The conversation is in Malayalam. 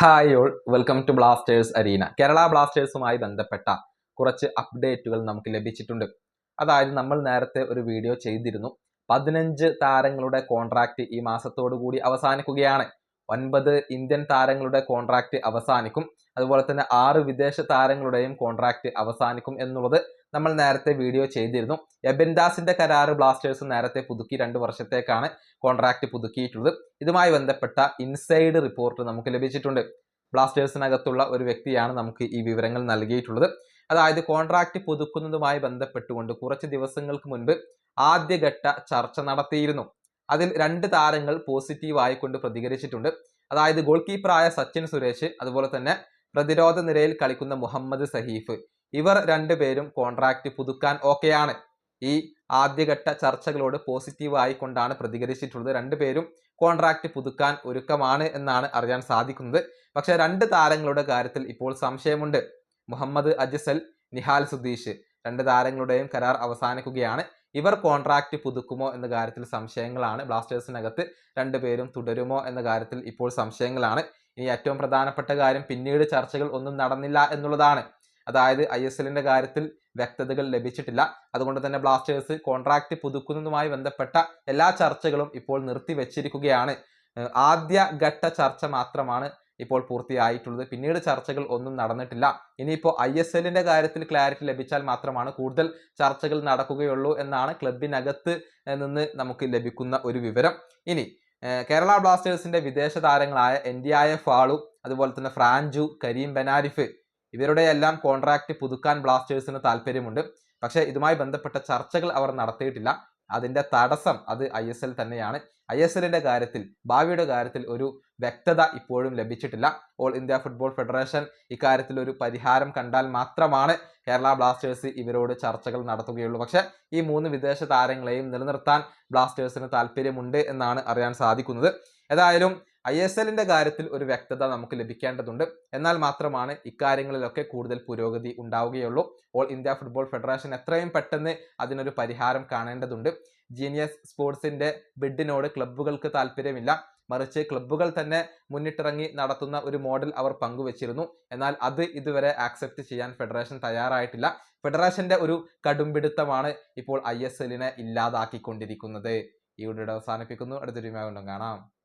Hi all, welcome to Blasters Arena. Kerala ബ്ലാസ്റ്റേഴ്സുമായി ബന്ധപ്പെട്ട കുറച്ച് അപ്ഡേറ്റുകൾ നമുക്ക് ലഭിച്ചിട്ടുണ്ട്. അതായത് നമ്മൾ നേരത്തെ ഒരു വീഡിയോ ചെയ്തിരുന്നു. 15 താരങ്ങളുടെ കോൺട്രാക്റ്റ് ഈ മാസത്തോടു കൂടി അവസാനിക്കുകയാണ്. 9 ഇന്ത്യൻ താരങ്ങളുടെ കോൺട്രാക്റ്റ് അവസാനിക്കും. അതുപോലെ തന്നെ 6 വിദേശ താരങ്ങളുടെയും കോൺട്രാക്റ്റ് അവസാനിക്കും എന്നുള്ളത് നമ്മൾ നേരത്തെ വീഡിയോ ചെയ്തിരുന്നു. എബിൻ ദാസിന്റെ കരാറ് ബ്ലാസ്റ്റേഴ്സ് നേരത്തെ പുതുക്കി 2 വർഷത്തേക്കാണ് കോൺട്രാക്റ്റ് പുതുക്കിയിട്ടുള്ളത്. ഇതുമായി ബന്ധപ്പെട്ട ഇൻസൈഡ് റിപ്പോർട്ട് നമുക്ക് ലഭിച്ചിട്ടുണ്ട്. ബ്ലാസ്റ്റേഴ്സിനകത്തുള്ള ഒരു വ്യക്തിയാണ് നമുക്ക് ഈ വിവരങ്ങൾ നൽകിയിട്ടുള്ളത്. അതായത് കോൺട്രാക്റ്റ് പുതുക്കുന്നതുമായി ബന്ധപ്പെട്ടുകൊണ്ട് കുറച്ച് ദിവസങ്ങൾക്ക് മുൻപ് ആദ്യഘട്ട ചർച്ച നടത്തിയിരുന്നു. അതിൽ 2 താരങ്ങൾ പോസിറ്റീവ് ആയിക്കൊണ്ട് പ്രതികരിച്ചിട്ടുണ്ട്. അതായത് ഗോൾ കീപ്പറായ സച്ചിൻ സുരേഷ്, അതുപോലെ തന്നെ പ്രതിരോധ നിരയിൽ കളിക്കുന്ന മുഹമ്മദ് സഹീഫ്, ഇവർ 2 പേരും കോൺട്രാക്റ്റ് പുതുക്കാൻ ഓക്കെയാണ്. ഈ ആദ്യഘട്ട ചർച്ചകളോട് പോസിറ്റീവ് ആയിക്കൊണ്ടാണ് പ്രതികരിച്ചിട്ടുള്ളത്. 2 പേരും കോൺട്രാക്റ്റ് പുതുക്കാൻ ഒരുക്കമാണ് എന്നാണ് അറിയാൻ സാധിക്കുന്നത്. പക്ഷെ 2 താരങ്ങളുടെ കാര്യത്തിൽ ഇപ്പോൾ സംശയമുണ്ട്. മുഹമ്മദ് അജ്സൽ, നിഹാൽ സുധീഷ്, 2 താരങ്ങളുടെയും കരാർ അവസാനിക്കുകയാണ്. ഇവർ കോൺട്രാക്റ്റ് പുതുക്കുമോ എന്ന കാര്യത്തിൽ സംശയങ്ങളാണ്. ബ്ലാസ്റ്റേഴ്സിനകത്ത് 2 പേരും തുടരുമോ എന്ന കാര്യത്തിൽ ഇപ്പോൾ സംശയങ്ങളാണ്. ഇനി ഏറ്റവും പ്രധാനപ്പെട്ട കാര്യം, പിന്നീട് ചർച്ചകൾ ഒന്നും നടന്നില്ല എന്നുള്ളതാണ്. അതായത് ISLന്റെ കാര്യത്തിൽ വ്യക്തതകൾ ലഭിച്ചിട്ടില്ല. അതുകൊണ്ട് തന്നെ ബ്ലാസ്റ്റേഴ്സ് കോൺട്രാക്റ്റ് പുതുക്കുന്നതുമായി ബന്ധപ്പെട്ട എല്ലാ ചർച്ചകളും ഇപ്പോൾ നിർത്തിവെച്ചിരിക്കുകയാണ്. ആദ്യ ഘട്ട ചർച്ച മാത്രമാണ് ഇപ്പോൾ പൂർത്തിയായിട്ടുള്ളത്. പിന്നീട് ചർച്ചകൾ ഒന്നും നടന്നിട്ടില്ല. ഇനിയിപ്പോൾ ISLന്റെ കാര്യത്തിൽ ക്ലാരിറ്റി ലഭിച്ചാൽ മാത്രമാണ് കൂടുതൽ ചർച്ചകൾ നടക്കുകയുള്ളൂ എന്നാണ് ക്ലബിനകത്ത് നിന്ന് നമുക്ക് ലഭിക്കുന്ന ഒരു വിവരം. ഇനി കേരള ബ്ലാസ്റ്റേഴ്സിന്റെ വിദേശ താരങ്ങളായ NDI ഫാളു, അതുപോലെ തന്നെ ഫ്രാഞ്ചു, കരീം ബെനാരിഫ്, ഇവരുടെയെല്ലാം കോൺട്രാക്റ്റ് പുതുക്കാൻ ബ്ലാസ്റ്റേഴ്സിന് താല്പര്യമുണ്ട്. പക്ഷേ ഇതുമായി ബന്ധപ്പെട്ട ചർച്ചകൾ അവർ നടത്തിയിട്ടില്ല. അതിന്റെ തടസ്സം അത് ISL തന്നെയാണ്. ISLന്റെ കാര്യത്തിൽ, ഭാവിയുടെ കാര്യത്തിൽ ഒരു വ്യക്തത ഇപ്പോഴും ലഭിച്ചിട്ടില്ല. ഓൾ ഇന്ത്യ ഫുട്ബോൾ ഫെഡറേഷൻ ഇക്കാര്യത്തിൽ ഒരു പരിഹാരം കണ്ടാൽ മാത്രമാണ് കേരള ബ്ലാസ്റ്റേഴ്സ് ഇവരോട് ചർച്ചകൾ നടത്തുകയുള്ളൂ. പക്ഷെ ഈ 3 വിദേശ താരങ്ങളെയും നിലനിർത്താൻ ബ്ലാസ്റ്റേഴ്സിന് താല്പര്യമുണ്ട് എന്നാണ് അറിയാൻ സാധിക്കുന്നത്. ഏതായാലും ISLന്റെ കാര്യത്തിൽ ഒരു വ്യക്തത നമുക്ക് ലഭിക്കേണ്ടതുണ്ട്. എന്നാൽ മാത്രമാണ് ഇക്കാര്യങ്ങളിലൊക്കെ കൂടുതൽ പുരോഗതി ഉണ്ടാവുകയുള്ളൂ. ഓൾ ഇന്ത്യ ഫുട്ബോൾ ഫെഡറേഷൻ എത്രയും പെട്ടെന്ന് അതിനൊരു പരിഹാരം കാണേണ്ടതുണ്ട്. ജീനിയസ് സ്പോർട്സിന്റെ ബിഡിനോട് ക്ലബ്ബുകൾക്ക് താല്പര്യമില്ല. മറിച്ച് ക്ലബ്ബുകൾ തന്നെ മുന്നിട്ടിറങ്ങി നടത്തുന്ന ഒരു മോഡൽ അവർ പങ്കുവച്ചിരുന്നു. എന്നാൽ അത് ഇതുവരെ ആക്സെപ്റ്റ് ചെയ്യാൻ ഫെഡറേഷൻ തയ്യാറായിട്ടില്ല. ഫെഡറേഷന്റെ ഒരു കടുംപിടുത്തമാണ് ഇപ്പോൾ ISLനെ ഇല്ലാതാക്കിക്കൊണ്ടിരിക്കുന്നത്. ഈ വീഡിയോ അവസാനിപ്പിക്കുന്നു. അടുത്തൊരു വീഡിയോ കാണാം.